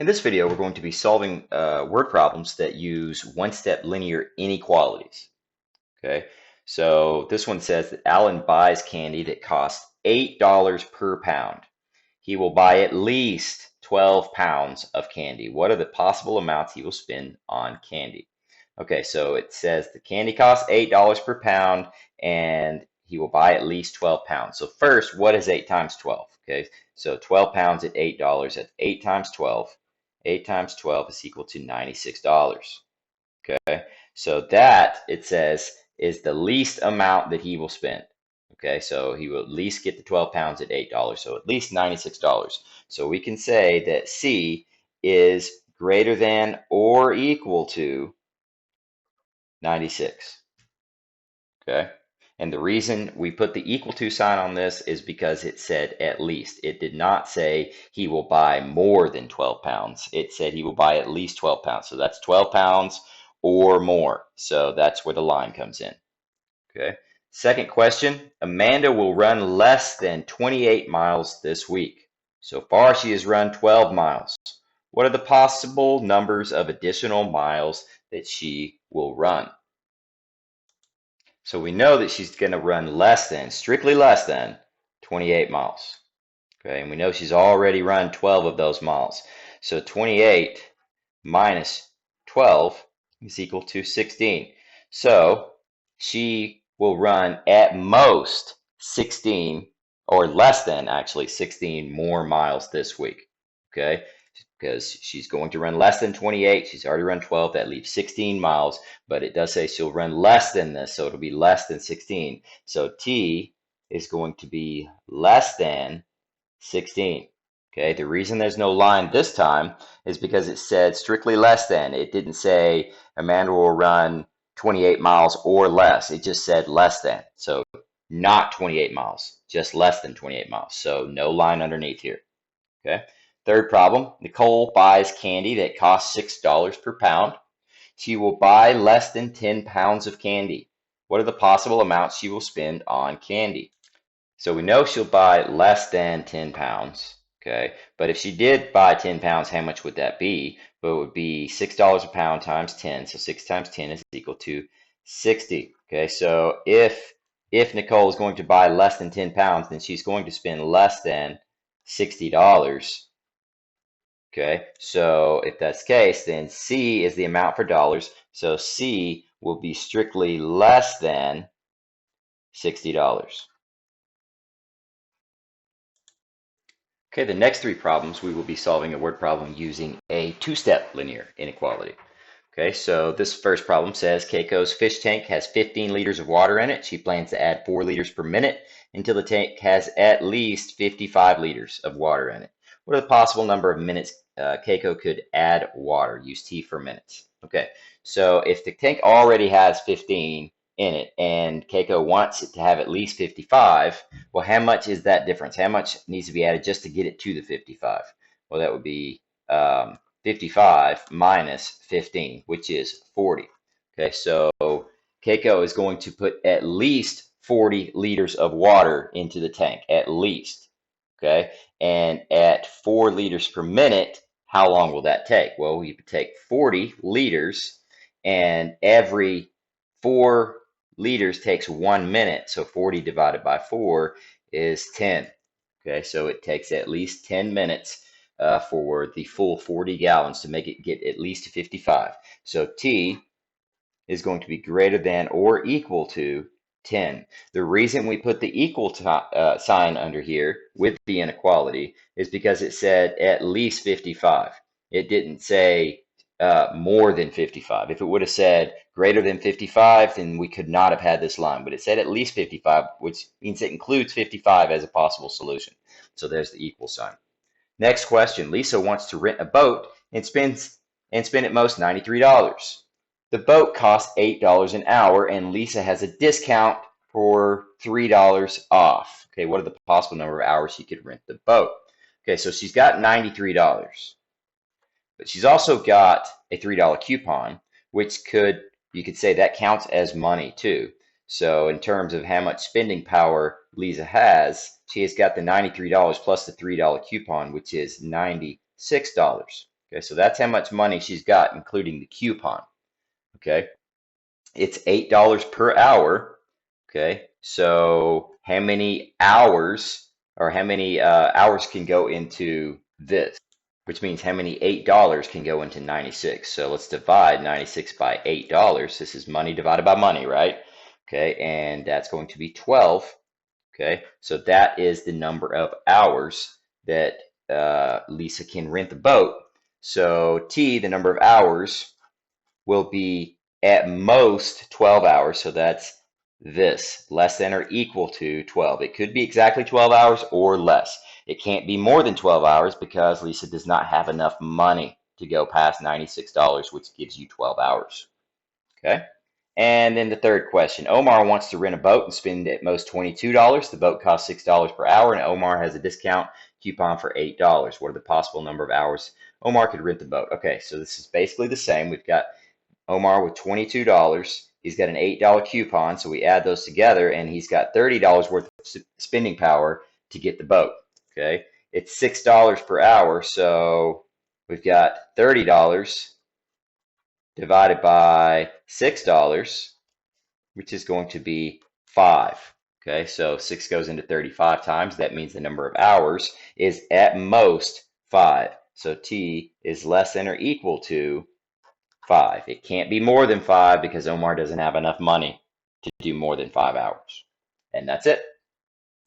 In this video, we're going to be solving word problems that use one-step linear inequalities. Okay, so this one says that Alan buys candy that costs $8 per pound. He will buy at least 12 pounds of candy. What are the possible amounts he will spend on candy? Okay, so it says the candy costs $8 per pound and he will buy at least 12 pounds. So first, what is 8 times 12? Okay, so 12 pounds at $8, that's 8 times 12. 8 times 12 is equal to $96. Okay, so that, it says, is the least amount that he will spend. Okay, so he will at least get the 12 pounds at $8, so at least $96. So we can say that C is greater than or equal to 96. Okay, and the reason we put the equal to sign on this is because it said at least. It did not say he will buy more than 12 pounds. It said he will buy at least 12 pounds. So that's 12 pounds or more. So that's where the line comes in. Okay. Second question, Amanda will run less than 28 miles this week. So far, she has run 12 miles. What are the possible numbers of additional miles that she will run? So we know that she's going to run less than, strictly less than, 28 miles. Okay, and we know she's already run 12 of those miles. So 28 minus 12 is equal to 16. So she will run at most 16, or less than actually 16 more miles this week. Okay, because she's going to run less than 28. She's already run 12. That leaves 16 miles, but it does say she'll run less than this, so it'll be less than 16. So T is going to be less than 16. Okay, the reason there's no line this time is because it said strictly less than. It didn't say Amanda will run 28 miles or less. It just said less than. So not 28 miles, just less than 28 miles. So no line underneath here. Okay. Third problem, Nicole buys candy that costs $6 per pound. She will buy less than 10 pounds of candy. What are the possible amounts she will spend on candy? So we know she'll buy less than 10 pounds, okay? But if she did buy 10 pounds, how much would that be? Well, it would be $6 a pound times 10. So 6 times 10 is equal to 60, okay? So if Nicole is going to buy less than 10 pounds, then she's going to spend less than $60. Okay, so if that's the case, then C is the amount for dollars. So C will be strictly less than $60. Okay, the next three problems, we will be solving a word problem using a two-step linear inequality. Okay, so this first problem says Keiko's fish tank has 15 liters of water in it. She plans to add 4 liters per minute until the tank has at least 55 liters of water in it. What are the possible number of minutes Keiko could add water? Use T for minutes. Okay, so if the tank already has 15 in it and Keiko wants it to have at least 55, well, how much is that difference? How much needs to be added just to get it to the 55? Well, that would be 55 minus 15, which is 40. Okay, so Keiko is going to put at least 40 liters of water into the tank, at least. Okay, and at 4 liters per minute, how long will that take? Well, we could take 40 liters, and every 4 liters takes 1 minute. So 40 divided by 4 is 10. Okay, so it takes at least 10 minutes for the full 40 gallons to make it get at least to 55. So T is going to be greater than or equal to 10. The reason we put the equal sign under here with the inequality is because it said at least 55. It didn't say more than 55. If it would have said greater than 55, then we could not have had this line. But it said at least 55, which means it includes 55 as a possible solution. So there's the equal sign. Next question. Lisa wants to rent a boat and spend at most $93. The boat costs $8 an hour, and Lisa has a discount for $3 off. Okay, what are the possible number of hours she could rent the boat? Okay, so she's got $93, but she's also got a $3 coupon, which you could say that counts as money too. So in terms of how much spending power Lisa has, she has got the $93 plus the $3 coupon, which is $96. Okay, so that's how much money she's got, including the coupon. Okay, it's $8 per hour. Okay, so how many hours or how many hours can go into this? Which means how many $8 can go into 96. So let's divide 96 by $8. This is money divided by money, right? Okay, and that's going to be 12. Okay, so that is the number of hours that Lisa can rent the boat. So T, the number of hours, will be at most 12 hours. So that's this, less than or equal to 12. It could be exactly 12 hours or less. It can't be more than 12 hours because Lisa does not have enough money to go past $96, which gives you 12 hours. Okay. And then the third question, Omar wants to rent a boat and spend at most $22. The boat costs $6 per hour, and Omar has a discount coupon for $8. What are the possible number of hours Omar could rent the boat? Okay, so this is basically the same. We've got Omar with $22. He's got an $8 coupon, so we add those together, and he's got $30 worth of spending power to get the boat. Okay, it's $6 per hour, so we've got $30 divided by $6, which is going to be 5. Okay, so 6 goes into 35 times. That means the number of hours is at most 5. So T is less than or equal to 5. It can't be more than 5 because Omar doesn't have enough money to do more than 5 hours. And that's it.